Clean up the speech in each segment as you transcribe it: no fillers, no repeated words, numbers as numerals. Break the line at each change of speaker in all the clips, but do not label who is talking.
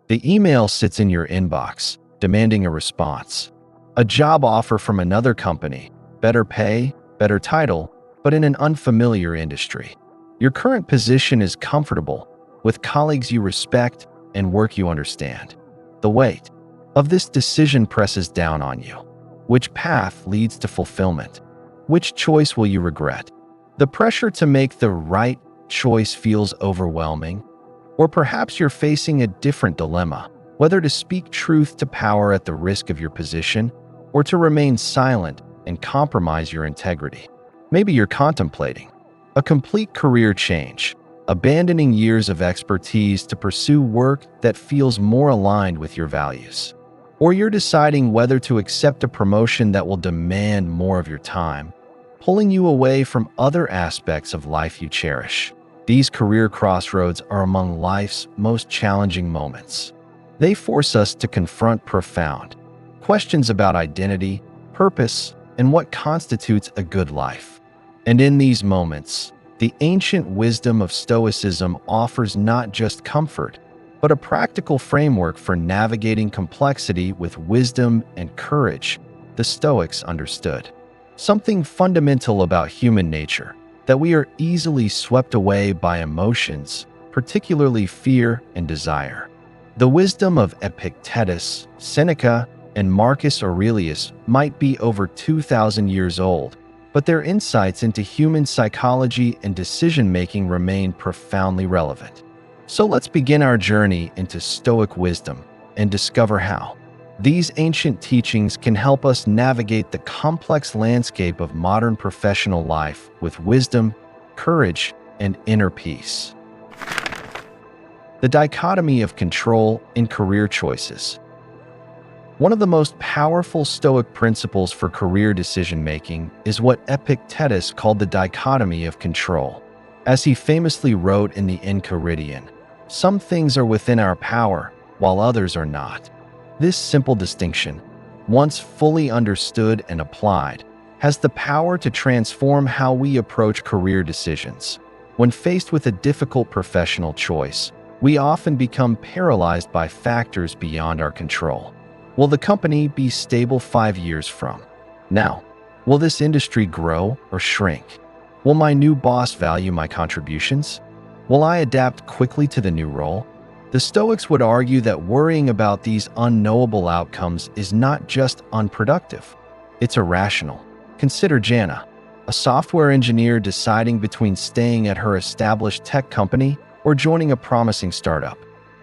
The email sits in your inbox, demanding a response. A job offer from another company, better pay, better title, but in an unfamiliar industry. Your current position is comfortable, with colleagues you respect and work you understand. The weight of this decision presses down on you. Which path leads to fulfillment? Which choice will you regret? The pressure to make the right choice feels overwhelming. Or perhaps you're facing a different dilemma, whether to speak truth to power at the risk of your position or to remain silent and compromise your integrity. Maybe you're contemplating a complete career change, abandoning years of expertise to pursue work that feels more aligned with your values. Or you're deciding whether to accept a promotion that will demand more of your time, pulling you away from other aspects of life you cherish. These career crossroads are among life's most challenging moments. They force us to confront profound questions about identity, purpose, and what constitutes a good life. And in these moments, the ancient wisdom of Stoicism offers not just comfort, but a practical framework for navigating complexity with wisdom and courage. The Stoics understood something fundamental about human nature, that we are easily swept away by emotions, particularly fear and desire. The wisdom of Epictetus, Seneca, and Marcus Aurelius might be over 2,000 years old, but their insights into human psychology and decision-making remain profoundly relevant. So let's begin our journey into Stoic wisdom and discover how these ancient teachings can help us navigate the complex landscape of modern professional life with wisdom, courage, and inner peace. The dichotomy of control in career choices. One of the most powerful Stoic principles for career decision-making is what Epictetus called the dichotomy of control. As he famously wrote in the Enchiridion, some things are within our power, while others are not. This simple distinction, once fully understood and applied, has the power to transform how we approach career decisions. When faced with a difficult professional choice, we often become paralyzed by factors beyond our control. Will the company be stable 5 years from now? Will this industry grow or shrink? Will my new boss value my contributions? Will I adapt quickly to the new role? The Stoics would argue that worrying about these unknowable outcomes is not just unproductive, it's irrational. Consider Jana, a software engineer deciding between staying at her established tech company or joining a promising startup.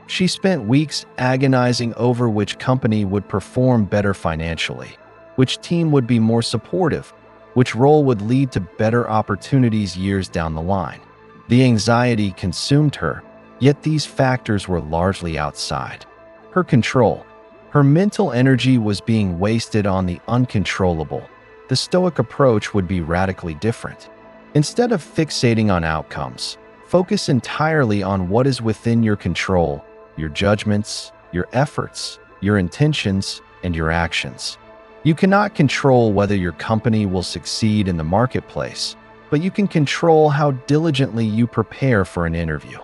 She spent weeks agonizing over which company would perform better financially, which team would be more supportive, which role would lead to better opportunities years down the line. The anxiety consumed her, yet these factors were largely outside her control. Her mental energy was being wasted on the uncontrollable. The Stoic approach would be radically different. Instead of fixating on outcomes, focus entirely on what is within your control: your judgments, your efforts, your intentions, and your actions. You cannot control whether your company will succeed in the marketplace, but you can control how diligently you prepare for an interview.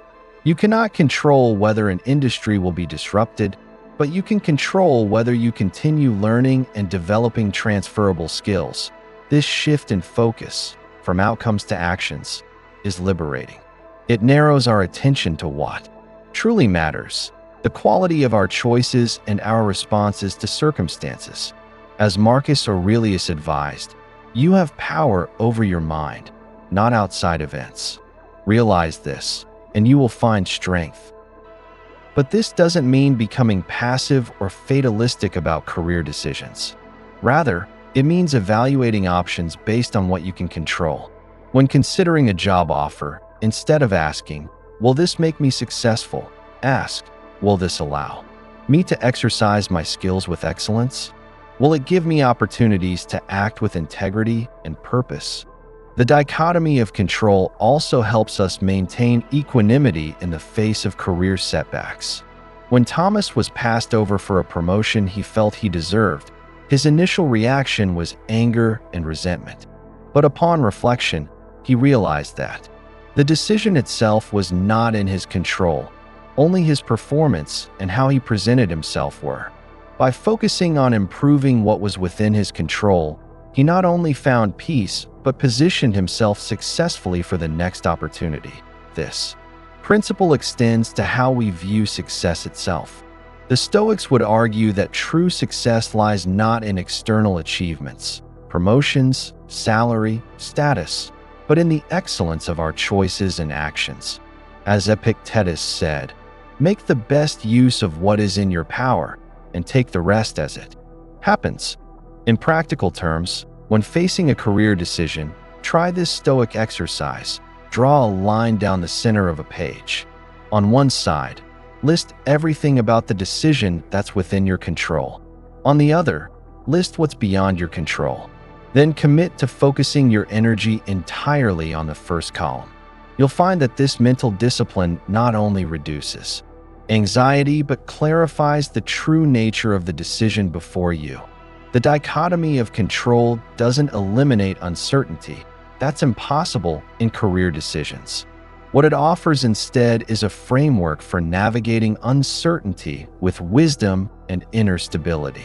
You cannot control whether an industry will be disrupted, but you can control whether you continue learning and developing transferable skills. This shift in focus, from outcomes to actions, is liberating. It narrows our attention to what truly matters: the quality of our choices and our responses to circumstances. As Marcus Aurelius advised, you have power over your mind, not outside events. Realize this, and you will find strength. But this doesn't mean becoming passive or fatalistic about career decisions. Rather, it means evaluating options based on what you can control. When considering a job offer, instead of asking, "Will this make me successful?" ask, "Will this allow me to exercise my skills with excellence? Will it give me opportunities to act with integrity and purpose?" The dichotomy of control also helps us maintain equanimity in the face of career setbacks. When Thomas was passed over for a promotion he felt he deserved, his initial reaction was anger and resentment. But upon reflection, he realized that the decision itself was not in his control. Only his performance and how he presented himself were. By focusing on improving what was within his control, he not only found peace, but positioned himself successfully for the next opportunity. This principle extends to how we view success itself. The Stoics would argue that true success lies not in external achievements, promotions, salary, status, but in the excellence of our choices and actions. As Epictetus said, "Make the best use of what is in your power, and take the rest as it happens." In practical terms, when facing a career decision, try this Stoic exercise. Draw a line down the center of a page. On one side, list everything about the decision that's within your control. On the other, list what's beyond your control. Then commit to focusing your energy entirely on the first column. You'll find that this mental discipline not only reduces anxiety, but clarifies the true nature of the decision before you. The dichotomy of control doesn't eliminate uncertainty. That's impossible in career decisions. What it offers instead is a framework for navigating uncertainty with wisdom and inner stability.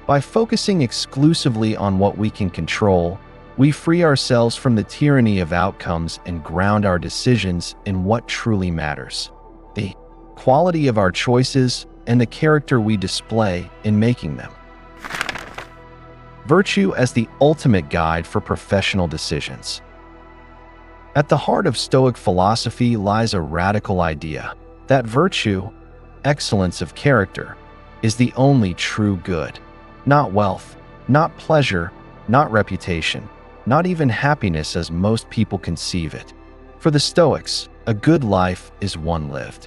By focusing exclusively on what we can control, we free ourselves from the tyranny of outcomes and ground our decisions in what truly matters: the quality of our choices and the character we display in making them. Virtue as the ultimate guide for professional decisions. At the heart of Stoic philosophy lies a radical idea that virtue, excellence of character, is the only true good. Not wealth, not pleasure, not reputation, not even happiness as most people conceive it. For the Stoics, a good life is one lived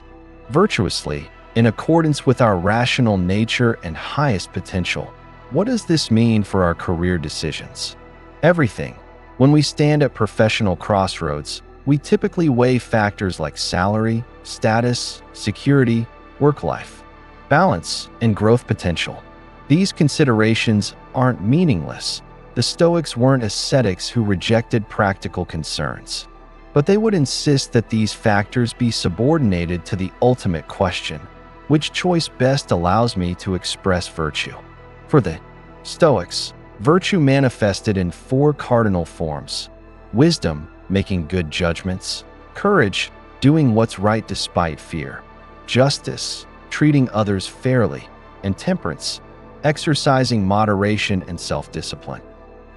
virtuously, in accordance with our rational nature and highest potential. What does this mean for our career decisions? Everything. When we stand at professional crossroads, we typically weigh factors like salary, status, security, work life, balance, and growth potential. These considerations aren't meaningless. The Stoics weren't ascetics who rejected practical concerns, but they would insist that these factors be subordinated to the ultimate question: which choice best allows me to express virtue? For the Stoics, virtue manifested in four cardinal forms: wisdom, making good judgments; courage, doing what's right despite fear; justice, treating others fairly; and temperance, exercising moderation and self-discipline.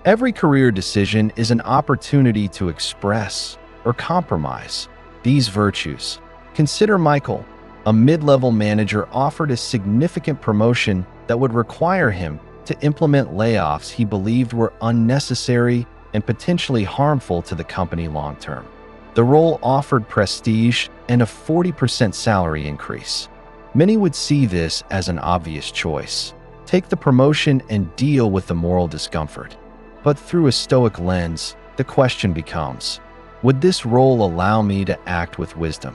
Every career decision is an opportunity to express or compromise these virtues. Consider Michael, a mid-level manager offered a significant promotion that would require him to implement layoffs he believed were unnecessary and potentially harmful to the company long-term. The role offered prestige and a 40% salary increase. Many would see this as an obvious choice: take the promotion and deal with the moral discomfort. But through a Stoic lens, the question becomes, would this role allow me to act with wisdom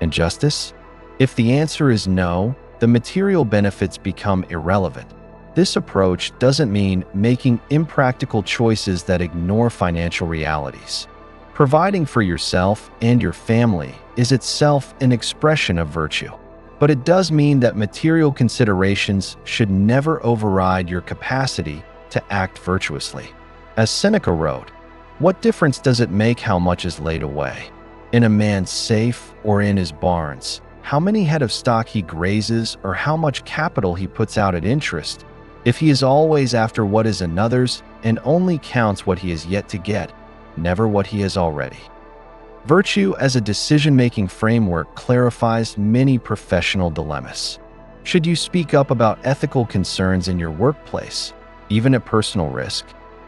and justice? If the answer is no, the material benefits become irrelevant. This approach doesn't mean making impractical choices that ignore financial realities. Providing for yourself and your family is itself an expression of virtue. But it does mean that material considerations should never override your capacity to act virtuously. As Seneca wrote, "What difference does it make how much is laid away in a man's safe or in his barns? How many head of stock he grazes or how much capital he puts out at interest, if he is always after what is another's and only counts what he has yet to get, never what he has already?" Virtue as a decision-making framework clarifies many professional dilemmas. Should you speak up about ethical concerns in your workplace, even at personal risk?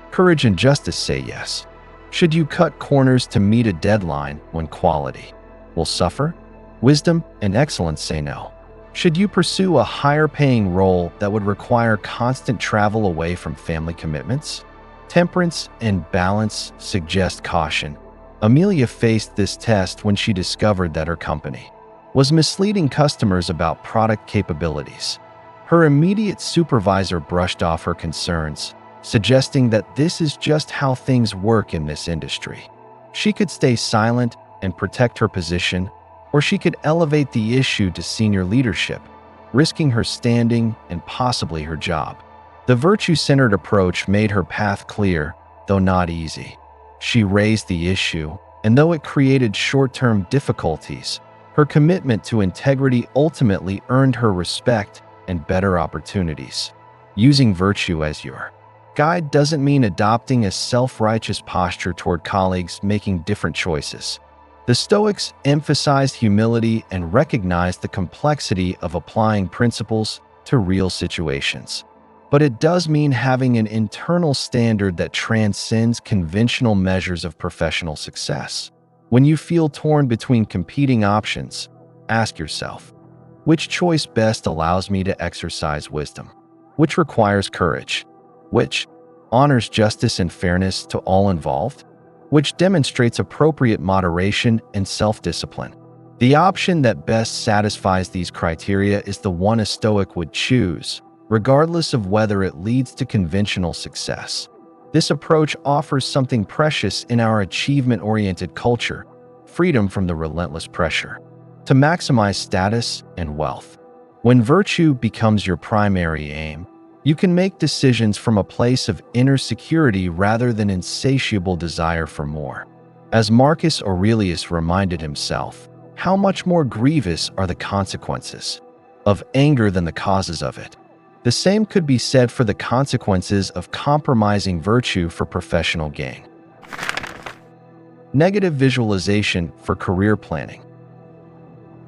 Courage and justice say yes. Should you cut corners to meet a deadline when quality will suffer? Wisdom and excellence say no. Should you pursue a higher-paying role that would require constant travel away from family commitments? Temperance and balance suggest caution. Amelia faced this test when she discovered that her company was misleading customers about product capabilities. Her immediate supervisor brushed off her concerns, suggesting that this is just how things work in this industry. She could stay silent and protect her position, or she could elevate the issue to senior leadership, risking her standing and possibly her job. The virtue-centered approach made her path clear, though not easy. She raised the issue, and though it created short-term difficulties, her commitment to integrity ultimately earned her respect and better opportunities. Using virtue as your guide doesn't mean adopting a self-righteous posture toward colleagues making different choices. The Stoics emphasized humility and recognized the complexity of applying principles to real situations. But it does mean having an internal standard that transcends conventional measures of professional success. When you feel torn between competing options, ask yourself, which choice best allows me to exercise wisdom? Which requires courage? Which honors justice and fairness to all involved? Which demonstrates appropriate moderation and self-discipline? The option that best satisfies these criteria is the one a Stoic would choose, regardless of whether it leads to conventional success. This approach offers something precious in our achievement-oriented culture: freedom from the relentless pressure to maximize status and wealth. When virtue becomes your primary aim, you can make decisions from a place of inner security rather than insatiable desire for more. As Marcus Aurelius reminded himself, how much more grievous are the consequences of anger than the causes of it. The same could be said for the consequences of compromising virtue for professional gain. Negative visualization for career planning.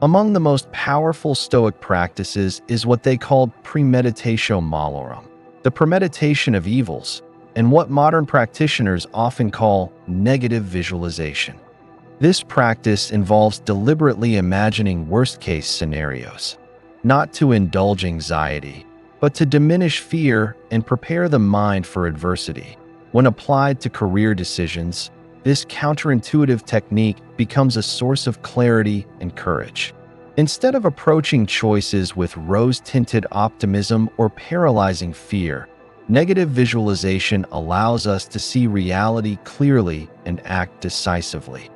Among the most powerful Stoic practices is what they called premeditatio malorum, the premeditation of evils, and what modern practitioners often call negative visualization. This practice involves deliberately imagining worst-case scenarios, not to indulge anxiety, but to diminish fear and prepare the mind for adversity. When applied to career decisions, this counterintuitive technique becomes a source of clarity and courage. Instead of approaching choices with rose-tinted optimism or paralyzing fear, negative visualization allows us to see reality clearly and act decisively.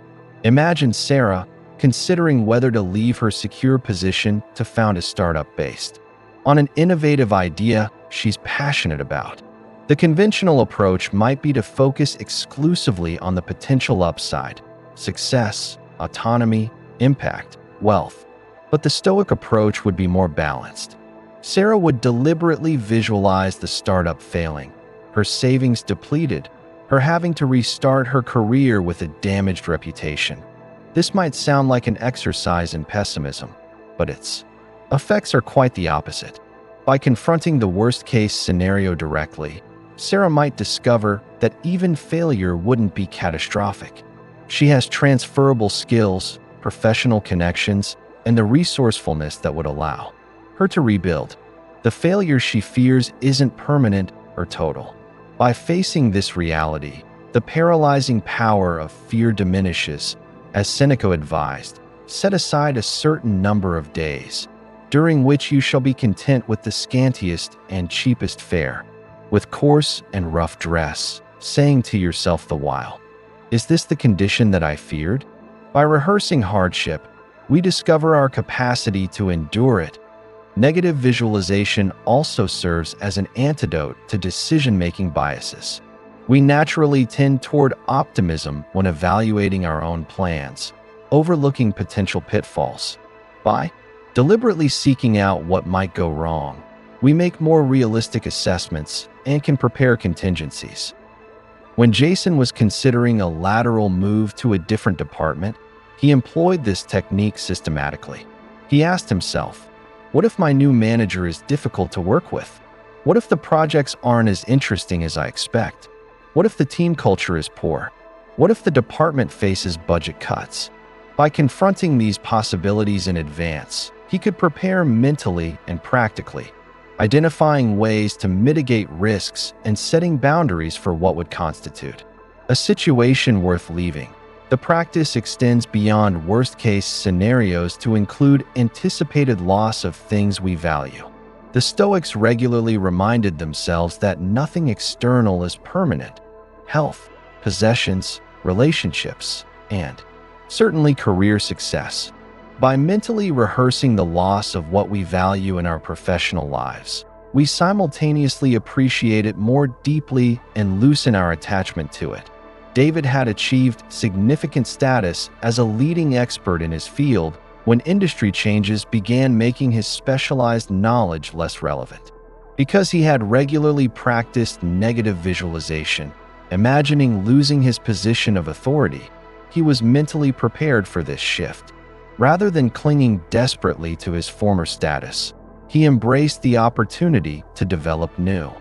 Imagine Sarah considering whether to leave her secure position to found a startup based on an innovative idea she's passionate about. The conventional approach might be to focus exclusively on the potential upside: success, autonomy, impact, wealth. But the Stoic approach would be more balanced. Sarah would deliberately visualize the startup failing, her savings depleted, her having to restart her career with a damaged reputation. This might sound like an exercise in pessimism, but its effects are quite the opposite. By confronting the worst-case scenario directly, Sarah might discover that even failure wouldn't be catastrophic. She has transferable skills, professional connections, and the resourcefulness that would allow her to rebuild. The failure she fears isn't permanent or total. By facing this reality, the paralyzing power of fear diminishes. As Seneca advised, set aside a certain number of days, during which you shall be content with the scantiest and cheapest fare, with coarse and rough dress, saying to yourself the while, "Is this the condition that I feared?" By rehearsing hardship, we discover our capacity to endure it. Negative visualization also serves as an antidote to decision-making biases. We naturally tend toward optimism when evaluating our own plans, overlooking potential pitfalls. By deliberately seeking out what might go wrong, we make more realistic assessments and can prepare contingencies. When Jason was considering a lateral move to a different department, he employed this technique systematically. He asked himself, what if my new manager is difficult to work with? What if the projects aren't as interesting as I expect? What if the team culture is poor? What if the department faces budget cuts? By confronting these possibilities in advance, he could prepare mentally and practically, identifying ways to mitigate risks and setting boundaries for what would constitute a situation worth leaving. The practice extends beyond worst-case scenarios to include anticipated loss of things we value. The Stoics regularly reminded themselves that nothing external is permanent: health, possessions, relationships, and certainly career success. By mentally rehearsing the loss of what we value in our professional lives, we simultaneously appreciate it more deeply and loosen our attachment to it. David had achieved significant status as a leading expert in his field when industry changes began making his specialized knowledge less relevant. Because he had regularly practiced negative visualization, imagining losing his position of authority, he was mentally prepared for this shift. Rather than clinging desperately to his former status, he embraced the opportunity to develop new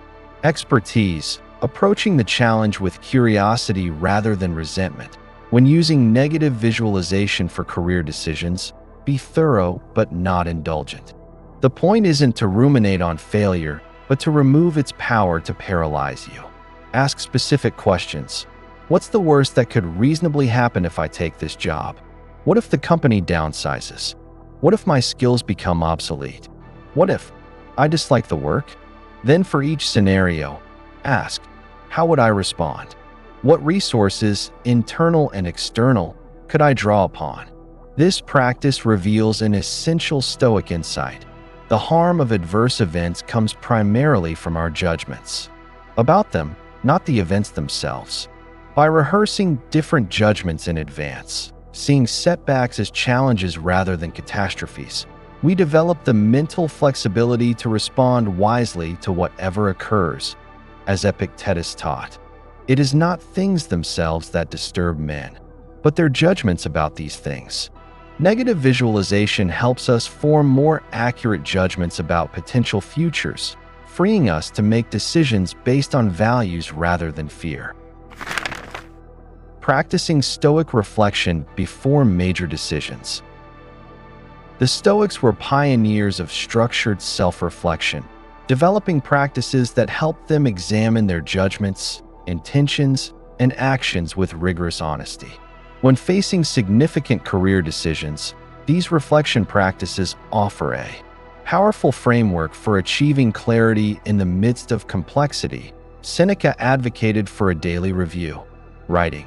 expertise, approaching the challenge with curiosity rather than resentment. When using negative visualization for career decisions, be thorough but not indulgent. The point isn't to ruminate on failure, but to remove its power to paralyze you. Ask specific questions. What's the worst that could reasonably happen if I take this job? What if the company downsizes? What if my skills become obsolete? What if I dislike the work? Then for each scenario, ask, how would I respond? What resources, internal and external, could I draw upon? This practice reveals an essential Stoic insight. The harm of adverse events comes primarily from our judgments about them, not the events themselves. By rehearsing different judgments in advance, seeing setbacks as challenges rather than catastrophes, we develop the mental flexibility to respond wisely to whatever occurs. As Epictetus taught, it is not things themselves that disturb men, but their judgments about these things. Negative visualization helps us form more accurate judgments about potential futures, freeing us to make decisions based on values rather than fear. Practicing Stoic reflection before major decisions. The Stoics were pioneers of structured self-reflection, developing practices that helped them examine their judgments, intentions, and actions with rigorous honesty. When facing significant career decisions, these reflection practices offer a powerful framework for achieving clarity in the midst of complexity. Seneca advocated for a daily review, writing,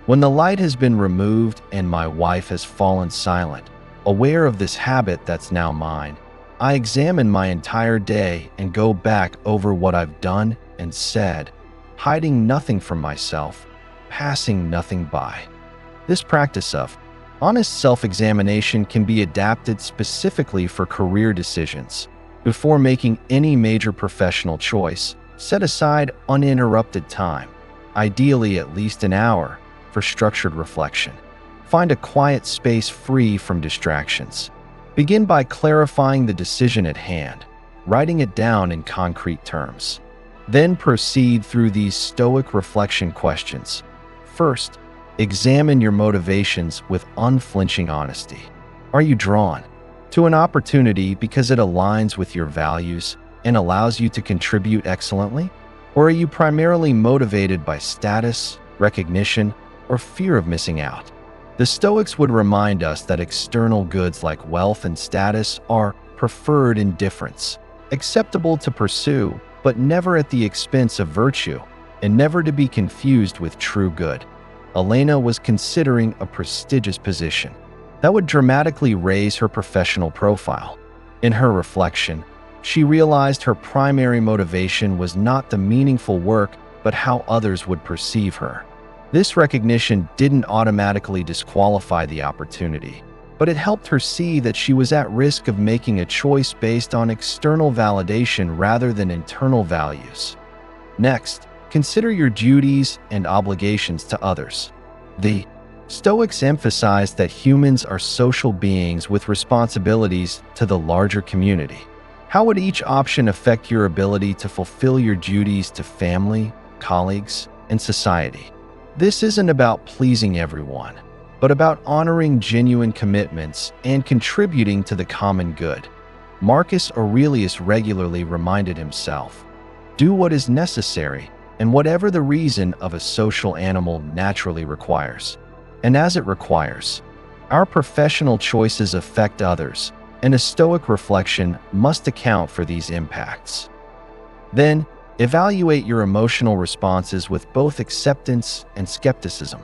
"When the light has been removed and my wife has fallen silent, aware of this habit that's now mine, I examine my entire day and go back over what I've done and said, hiding nothing from myself, passing nothing by." This practice of honest self-examination can be adapted specifically for career decisions. Before making any major professional choice, set aside uninterrupted time, ideally at least an hour, for structured reflection. Find a quiet space free from distractions. Begin by clarifying the decision at hand, writing it down in concrete terms. Then proceed through these Stoic reflection questions. First, examine your motivations with unflinching honesty. Are you drawn to an opportunity because it aligns with your values and allows you to contribute excellently? Or are you primarily motivated by status, recognition, or fear of missing out? The Stoics would remind us that external goods like wealth and status are preferred indifference, acceptable to pursue, but never at the expense of virtue, and never to be confused with true good. Elena was considering a prestigious position that would dramatically raise her professional profile. In her reflection, she realized her primary motivation was not the meaningful work, but how others would perceive her. This recognition didn't automatically disqualify the opportunity, but it helped her see that she was at risk of making a choice based on external validation rather than internal values. Next, consider your duties and obligations to others. The Stoics emphasized that humans are social beings with responsibilities to the larger community. How would each option affect your ability to fulfill your duties to family, colleagues, and society? This isn't about pleasing everyone, but about honoring genuine commitments and contributing to the common good. Marcus Aurelius regularly reminded himself, "Do what is necessary, and whatever the reason of a social animal naturally requires." And as it requires, our professional choices affect others, and a Stoic reflection must account for these impacts. Then, evaluate your emotional responses with both acceptance and skepticism.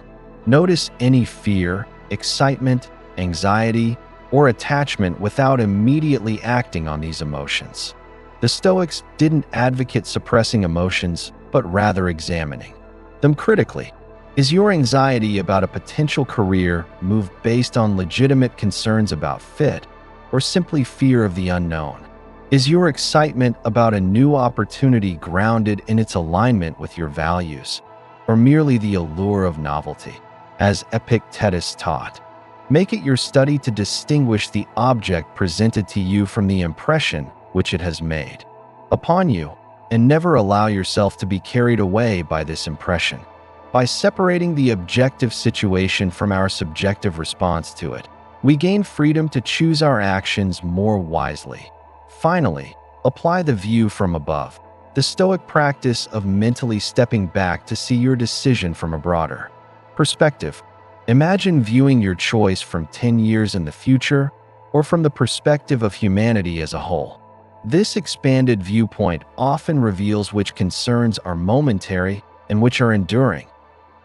Notice any fear, excitement, anxiety, or attachment without immediately acting on these emotions. The Stoics didn't advocate suppressing emotions, but rather examining them critically. Is your anxiety about a potential career move based on legitimate concerns about fit, or simply fear of the unknown? Is your excitement about a new opportunity grounded in its alignment with your values, or merely the allure of novelty? As Epictetus taught, make it your study to distinguish the object presented to you from the impression which it has made upon you, and never allow yourself to be carried away by this impression. By separating the objective situation from our subjective response to it, we gain freedom to choose our actions more wisely. Finally, apply the view from above, the Stoic practice of mentally stepping back to see your decision from a broader perspective. Imagine viewing your choice from 10 years in the future, or from the perspective of humanity as a whole. This expanded viewpoint often reveals which concerns are momentary and which are enduring.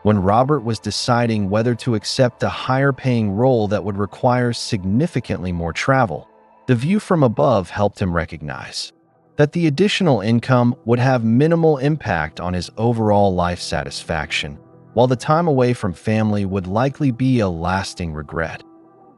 When Robert was deciding whether to accept a higher-paying role that would require significantly more travel, the view from above helped him recognize that the additional income would have minimal impact on his overall life satisfaction, while the time away from family would likely be a lasting regret.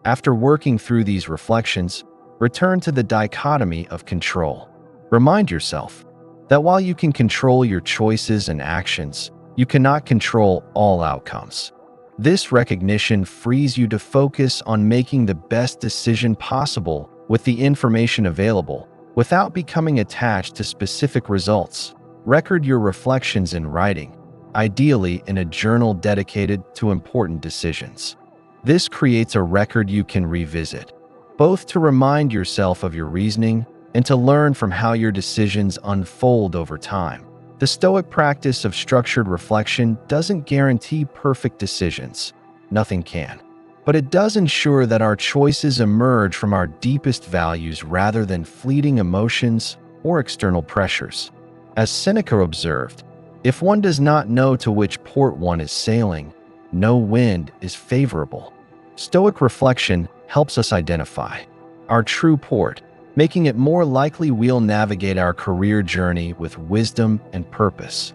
After working through these reflections, return to the dichotomy of control. Remind yourself that while you can control your choices and actions, you cannot control all outcomes. This recognition frees you to focus on making the best decision possible with the information available, without becoming attached to specific results. Record your reflections in writing, ideally in a journal dedicated to important decisions. This creates a record you can revisit, both to remind yourself of your reasoning and to learn from how your decisions unfold over time. The Stoic practice of structured reflection doesn't guarantee perfect decisions. Nothing can. But it does ensure that our choices emerge from our deepest values rather than fleeting emotions or external pressures. As Seneca observed, if one does not know to which port one is sailing, no wind is favorable. Stoic reflection helps us identify our true port, making it more likely we'll navigate our career journey with wisdom and purpose.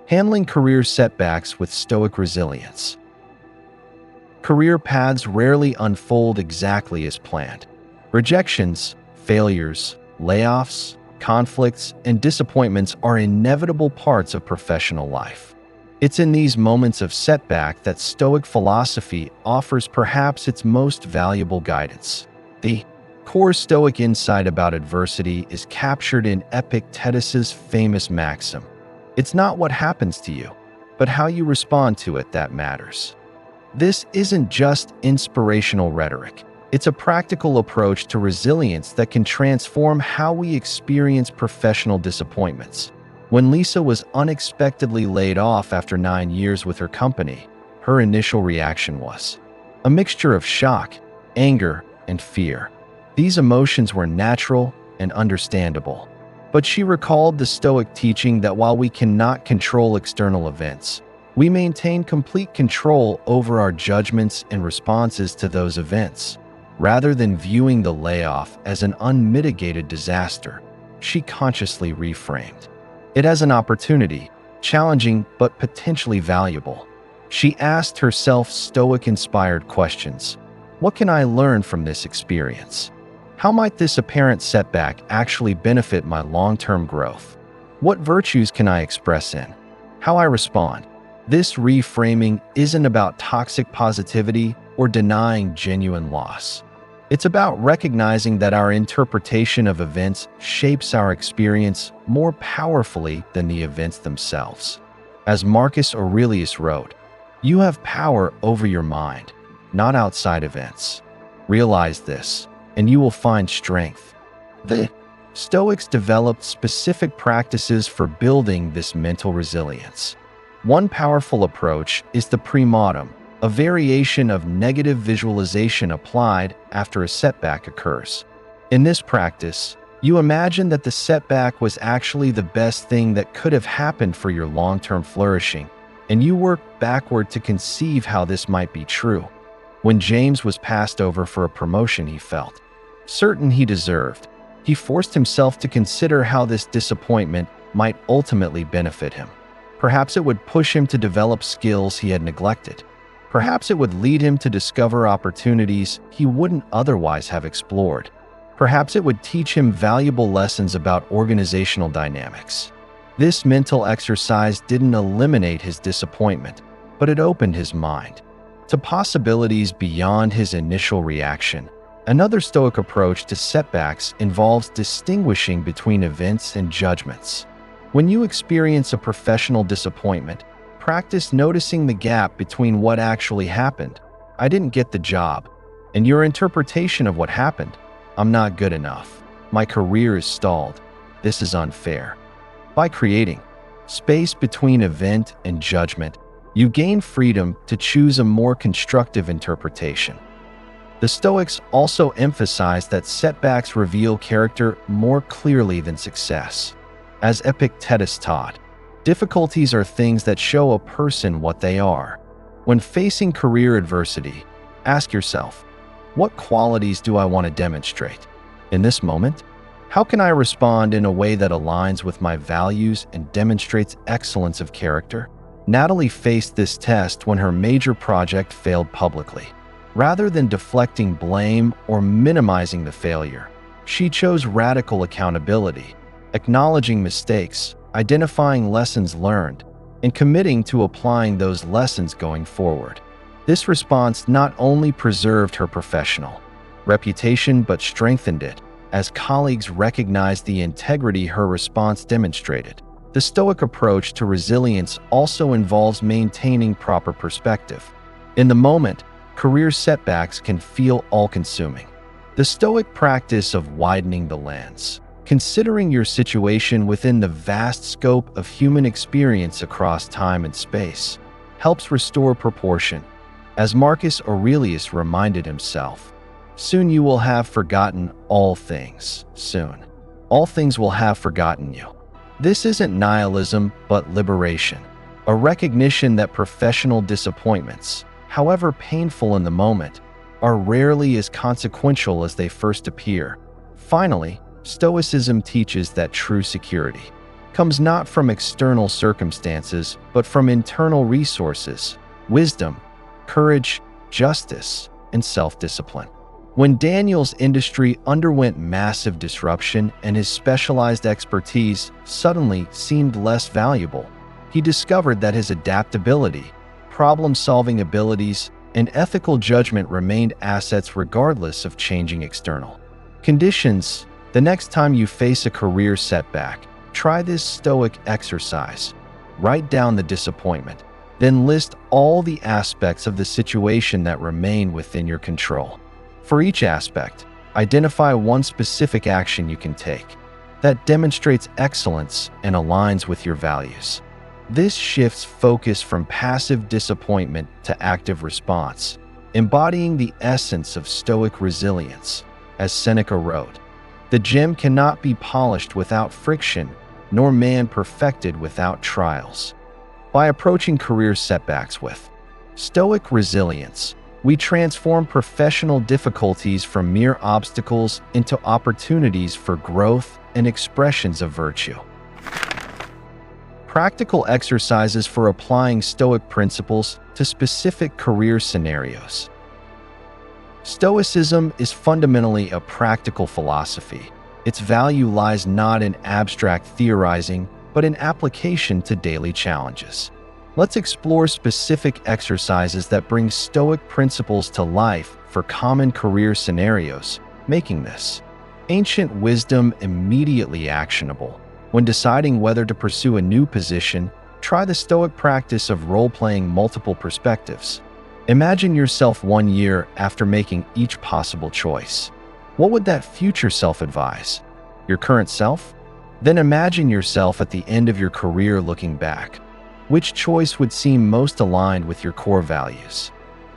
Handling career setbacks with Stoic resilience. Career paths rarely unfold exactly as planned. Rejections, failures, layoffs, conflicts, and disappointments are inevitable parts of professional life. It's in these moments of setback that Stoic philosophy offers perhaps its most valuable guidance. The core Stoic insight about adversity is captured in Epictetus's famous maxim: "It's not what happens to you, but how you respond to it that matters." This isn't just inspirational rhetoric. It's a practical approach to resilience that can transform how we experience professional disappointments. When Lisa was unexpectedly laid off after 9 years with her company, her initial reaction was a mixture of shock, anger, and fear. These emotions were natural and understandable. But she recalled the Stoic teaching that while we cannot control external events, we maintain complete control over our judgments and responses to those events. Rather than viewing the layoff as an unmitigated disaster, she consciously reframed it as an opportunity, challenging but potentially valuable. She asked herself Stoic-inspired questions. What can I learn from this experience? How might this apparent setback actually benefit my long-term growth? What virtues can I express in how I respond? This reframing isn't about toxic positivity or denying genuine loss. It's about recognizing that our interpretation of events shapes our experience more powerfully than the events themselves. As Marcus Aurelius wrote, "You have power over your mind, not outside events. Realize this, and you will find strength." The Stoics developed specific practices for building this mental resilience. One powerful approach is the premortem, a variation of negative visualization applied after a setback occurs. In this practice, you imagine that the setback was actually the best thing that could have happened for your long-term flourishing, and you work backward to conceive how this might be true. When James was passed over for a promotion he felt certain he deserved, he forced himself to consider how this disappointment might ultimately benefit him. Perhaps it would push him to develop skills he had neglected. Perhaps it would lead him to discover opportunities he wouldn't otherwise have explored. Perhaps it would teach him valuable lessons about organizational dynamics. This mental exercise didn't eliminate his disappointment, but it opened his mind to possibilities beyond his initial reaction. Another Stoic approach to setbacks involves distinguishing between events and judgments. When you experience a professional disappointment, practice noticing the gap between what actually happened, "I didn't get the job," and your interpretation of what happened, "I'm not good enough. My career is stalled. This is unfair." By creating space between event and judgment, you gain freedom to choose a more constructive interpretation. The Stoics also emphasize that setbacks reveal character more clearly than success. As Epictetus taught, difficulties are things that show a person what they are. When facing career adversity, ask yourself, what qualities do I want to demonstrate? In this moment, how can I respond in a way that aligns with my values and demonstrates excellence of character? Natalie faced this test when her major project failed publicly. Rather than deflecting blame or minimizing the failure, she chose radical accountability, acknowledging mistakes, identifying lessons learned, and committing to applying those lessons going forward. This response not only preserved her professional reputation but strengthened it, as colleagues recognized the integrity her response demonstrated. The Stoic approach to resilience also involves maintaining proper perspective. In the moment, career setbacks can feel all-consuming. The Stoic practice of widening the lens, considering your situation within the vast scope of human experience across time and space, helps restore proportion. As Marcus Aurelius reminded himself, "Soon you will have forgotten all things. Soon, all things will have forgotten you." This isn't nihilism, but liberation, a recognition that professional disappointments, however painful in the moment, are rarely as consequential as they first appear. Finally, Stoicism teaches that true security comes not from external circumstances, but from internal resources, wisdom, courage, justice, and self-discipline. When Daniel's industry underwent massive disruption and his specialized expertise suddenly seemed less valuable, he discovered that his adaptability, problem-solving abilities, and ethical judgment remained assets regardless of changing external conditions. The next time you face a career setback, try this Stoic exercise. Write down the disappointment, then list all the aspects of the situation that remain within your control. For each aspect, identify one specific action you can take that demonstrates excellence and aligns with your values. This shifts focus from passive disappointment to active response, embodying the essence of Stoic resilience. As Seneca wrote, "The gem cannot be polished without friction, nor man perfected without trials." By approaching career setbacks with Stoic resilience, we transform professional difficulties from mere obstacles into opportunities for growth and expressions of virtue. Practical exercises for applying Stoic principles to specific career scenarios. Stoicism is fundamentally a practical philosophy. Its value lies not in abstract theorizing, but in application to daily challenges. Let's explore specific exercises that bring Stoic principles to life for common career scenarios, making this ancient wisdom immediately actionable. When deciding whether to pursue a new position, try the Stoic practice of role-playing multiple perspectives. Imagine yourself 1 year after making each possible choice. What would that future self advise? Your current self? Then imagine yourself at the end of your career looking back. Which choice would seem most aligned with your core values?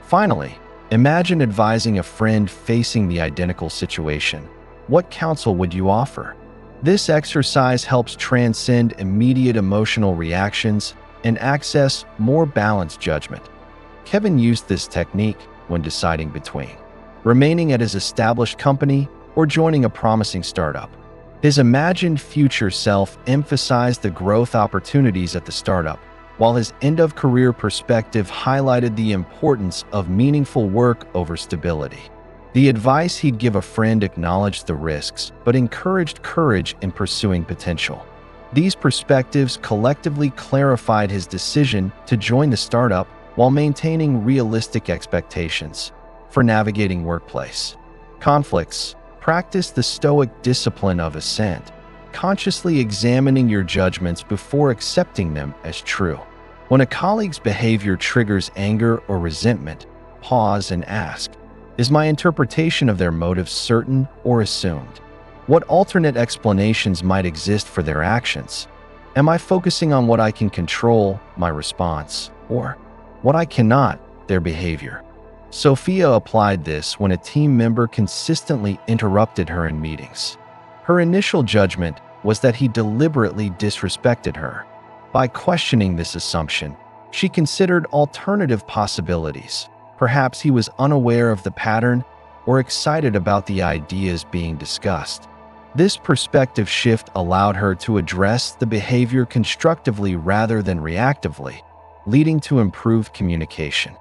Finally, imagine advising a friend facing the identical situation. What counsel would you offer? This exercise helps transcend immediate emotional reactions and access more balanced judgment. Kevin used this technique when deciding between remaining at his established company or joining a promising startup. His imagined future self emphasized the growth opportunities at the startup, while his end-of-career perspective highlighted the importance of meaningful work over stability. The advice he'd give a friend acknowledged the risks, but encouraged courage in pursuing potential. These perspectives collectively clarified his decision to join the startup while maintaining realistic expectations for navigating workplace conflicts. Practice the Stoic discipline of assent, consciously examining your judgments before accepting them as true. When a colleague's behavior triggers anger or resentment, pause and ask, is my interpretation of their motives certain or assumed? What alternate explanations might exist for their actions? Am I focusing on what I can control, my response, or what I cannot, their behavior? Sophia applied this when a team member consistently interrupted her in meetings. Her initial judgment was that he deliberately disrespected her. By questioning this assumption, she considered alternative possibilities. Perhaps he was unaware of the pattern or excited about the ideas being discussed. This perspective shift allowed her to address the behavior constructively rather than reactively, leading to improved communication.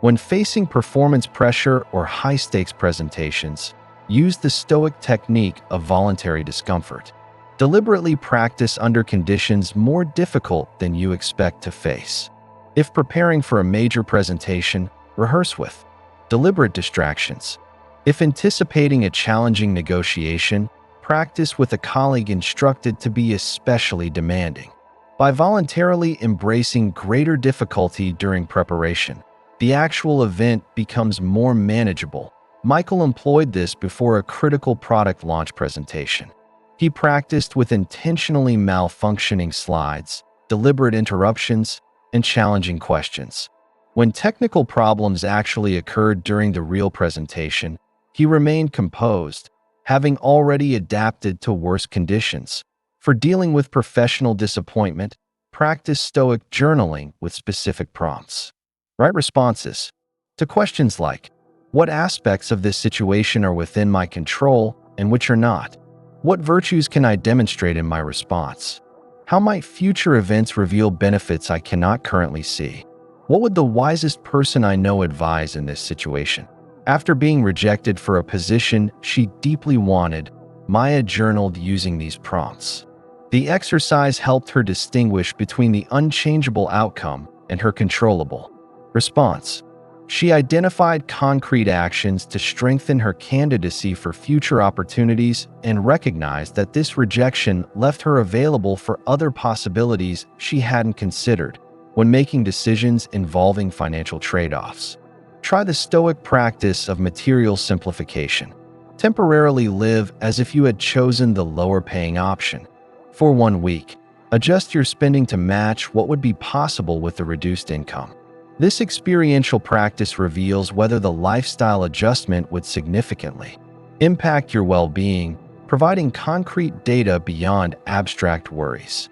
When facing performance pressure or high-stakes presentations, use the Stoic technique of voluntary discomfort. Deliberately practice under conditions more difficult than you expect to face. If preparing for a major presentation, rehearse with deliberate distractions. If anticipating a challenging negotiation, practice with a colleague instructed to be especially demanding. By voluntarily embracing greater difficulty during preparation, the actual event becomes more manageable. Michael employed this before a critical product launch presentation. He practiced with intentionally malfunctioning slides, deliberate interruptions, and challenging questions. When technical problems actually occurred during the real presentation, he remained composed, having already adapted to worse conditions. For dealing with professional disappointment, practice Stoic journaling with specific prompts. Write responses to questions like, what aspects of this situation are within my control and which are not? What virtues can I demonstrate in my response? How might future events reveal benefits I cannot currently see? What would the wisest person I know advise in this situation? After being rejected for a position she deeply wanted, Maya journaled using these prompts. The exercise helped her distinguish between the unchangeable outcome and her controllable response. She identified concrete actions to strengthen her candidacy for future opportunities and recognized that this rejection left her available for other possibilities she hadn't considered when making decisions involving financial trade-offs. Try the Stoic practice of material simplification. Temporarily live as if you had chosen the lower-paying option. For 1 week, adjust your spending to match what would be possible with the reduced income. This experiential practice reveals whether the lifestyle adjustment would significantly impact your well-being, providing concrete data beyond abstract worries.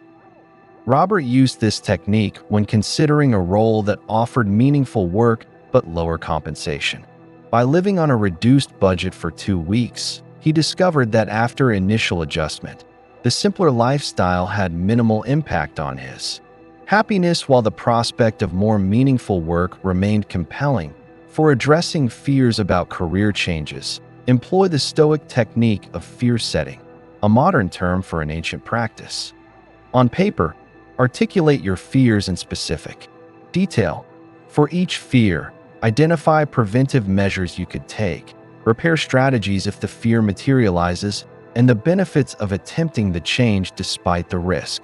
Robert used this technique when considering a role that offered meaningful work but lower compensation. By living on a reduced budget for 2 weeks, he discovered that after initial adjustment, the simpler lifestyle had minimal impact on his happiness, while the prospect of more meaningful work remained compelling. For addressing fears about career changes, employ the Stoic technique of fear setting, a modern term for an ancient practice. On paper, articulate your fears in specific detail. For each fear, identify preventive measures you could take, repair strategies if the fear materializes, and the benefits of attempting the change despite the risk.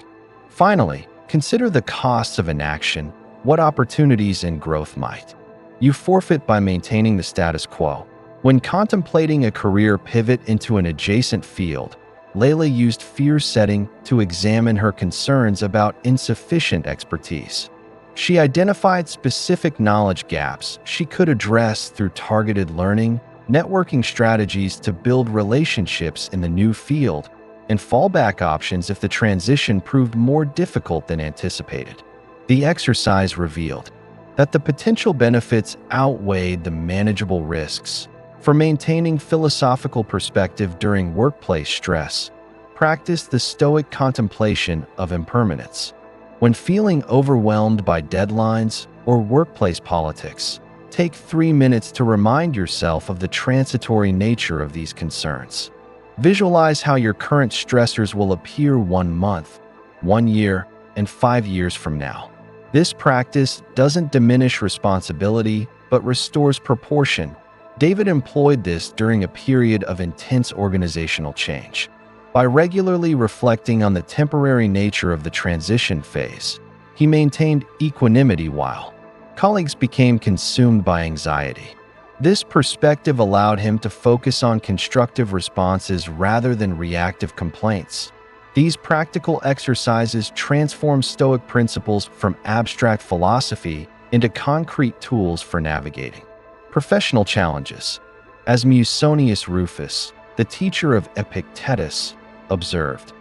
Finally, consider the costs of inaction, what opportunities and growth might you forfeit by maintaining the status quo. When contemplating a career pivot into an adjacent field, Layla used fear setting to examine her concerns about insufficient expertise. She identified specific knowledge gaps she could address through targeted learning, networking strategies to build relationships in the new field, and fallback options if the transition proved more difficult than anticipated. The exercise revealed that the potential benefits outweighed the manageable risks. For maintaining philosophical perspective during workplace stress, practice the Stoic contemplation of impermanence. When feeling overwhelmed by deadlines or workplace politics, take 3 minutes to remind yourself of the transitory nature of these concerns. Visualize how your current stressors will appear 1 month, 1 year, and 5 years from now. This practice doesn't diminish responsibility, but restores proportion. David employed this during a period of intense organizational change. By regularly reflecting on the temporary nature of the transition phase, he maintained equanimity while colleagues became consumed by anxiety. This perspective allowed him to focus on constructive responses rather than reactive complaints. These practical exercises transform Stoic principles from abstract philosophy into concrete tools for navigating professional challenges. As Musonius Rufus, the teacher of Epictetus, observed,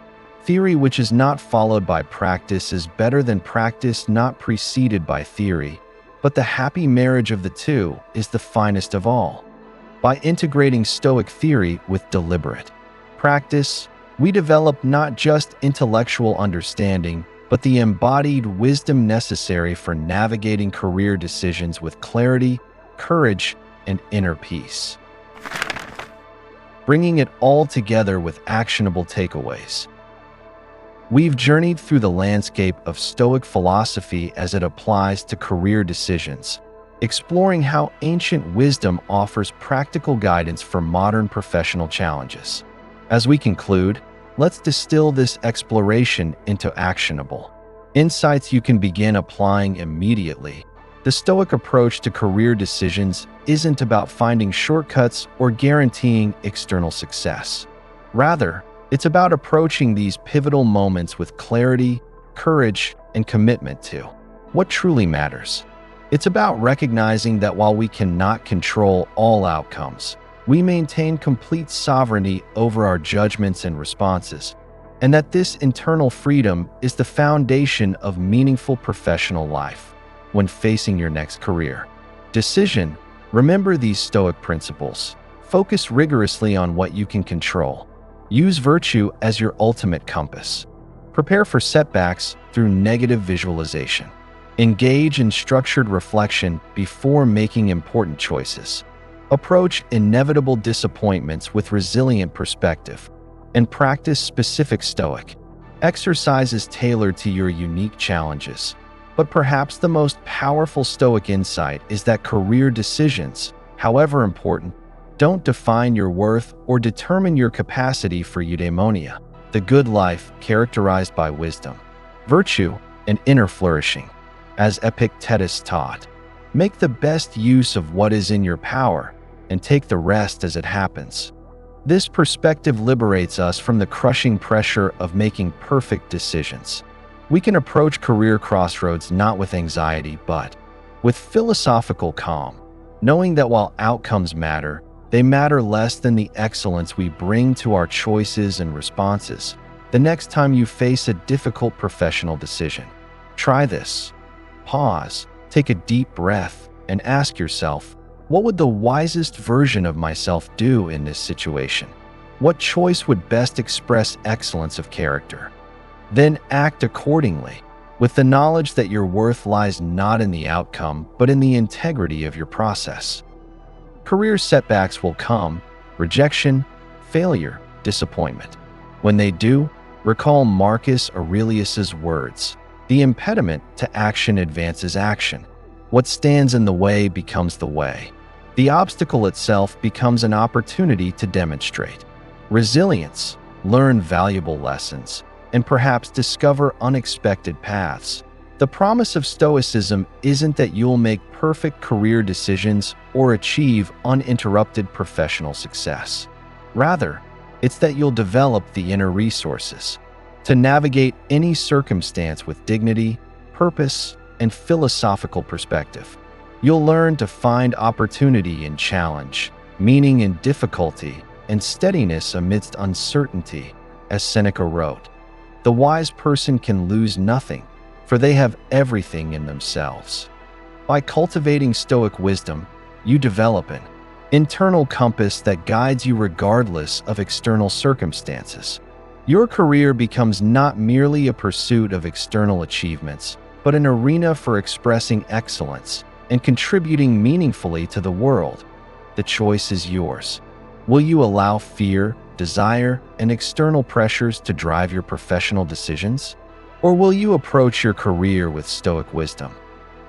"Theory which is not followed by practice is better than practice not preceded by theory, but the happy marriage of the two is the finest of all." By integrating Stoic theory with deliberate practice, we develop not just intellectual understanding, but the embodied wisdom necessary for navigating career decisions with clarity, courage, and inner peace. Bringing it all together with actionable takeaways. We've journeyed through the landscape of Stoic philosophy as it applies to career decisions, exploring how ancient wisdom offers practical guidance for modern professional challenges. As we conclude, let's distill this exploration into actionable insights you can begin applying immediately. The Stoic approach to career decisions isn't about finding shortcuts or guaranteeing external success. Rather, it's about approaching these pivotal moments with clarity, courage, and commitment to what truly matters. It's about recognizing that while we cannot control all outcomes, we maintain complete sovereignty over our judgments and responses, and that this internal freedom is the foundation of meaningful professional life. When facing your next career decision, remember these Stoic principles. Focus rigorously on what you can control. Use virtue as your ultimate compass. Prepare for setbacks through negative visualization. Engage in structured reflection before making important choices. Approach inevitable disappointments with resilient perspective, and practice specific Stoic exercises tailored to your unique challenges. But perhaps the most powerful Stoic insight is that career decisions, however important, don't define your worth or determine your capacity for eudaimonia, the good life characterized by wisdom, virtue, and inner flourishing. As Epictetus taught, make the best use of what is in your power and take the rest as it happens. This perspective liberates us from the crushing pressure of making perfect decisions. We can approach career crossroads not with anxiety, but with philosophical calm, knowing that while outcomes matter, they matter less than the excellence we bring to our choices and responses. The next time you face a difficult professional decision, try this. Pause, take a deep breath, and ask yourself, what would the wisest version of myself do in this situation? What choice would best express excellence of character? Then act accordingly, with the knowledge that your worth lies not in the outcome, but in the integrity of your process. Career setbacks will come: rejection, failure, disappointment. When they do, recall Marcus Aurelius's words, "The impediment to action advances action. What stands in the way becomes the way." The obstacle itself becomes an opportunity to demonstrate resilience, learn valuable lessons, and perhaps discover unexpected paths. The promise of Stoicism isn't that you'll make perfect career decisions or achieve uninterrupted professional success. Rather, it's that you'll develop the inner resources to navigate any circumstance with dignity, purpose, and philosophical perspective. You'll learn to find opportunity in challenge, meaning in difficulty, and steadiness amidst uncertainty. As Seneca wrote, "The wise person can lose nothing, for they have everything in themselves." By cultivating Stoic wisdom, you develop an internal compass that guides you regardless of external circumstances. Your career becomes not merely a pursuit of external achievements, but an arena for expressing excellence and contributing meaningfully to the world. The choice is yours. Will you allow fear, desire, and external pressures to drive your professional decisions? Or will you approach your career with Stoic wisdom,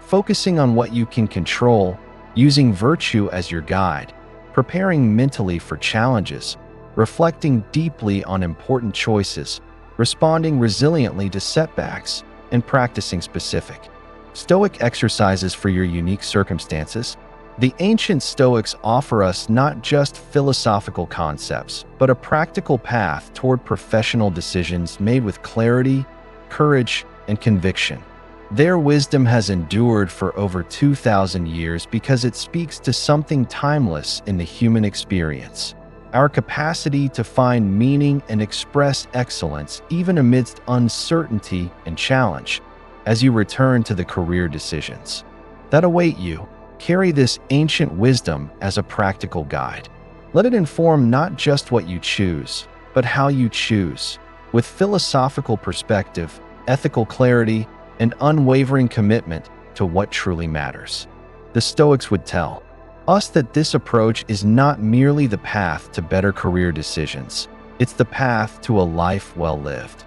focusing on what you can control, using virtue as your guide, preparing mentally for challenges, reflecting deeply on important choices, responding resiliently to setbacks, and practicing specific Stoic exercises for your unique circumstances? The ancient Stoics offer us not just philosophical concepts, but a practical path toward professional decisions made with clarity, courage, and conviction. Their wisdom has endured for over 2,000 years because it speaks to something timeless in the human experience: our capacity to find meaning and express excellence even amidst uncertainty and challenge. As you return to the career decisions that await you, carry this ancient wisdom as a practical guide. Let it inform not just what you choose, but how you choose, with philosophical perspective, ethical clarity, and unwavering commitment to what truly matters. The Stoics would tell us that this approach is not merely the path to better career decisions, it's the path to a life well lived.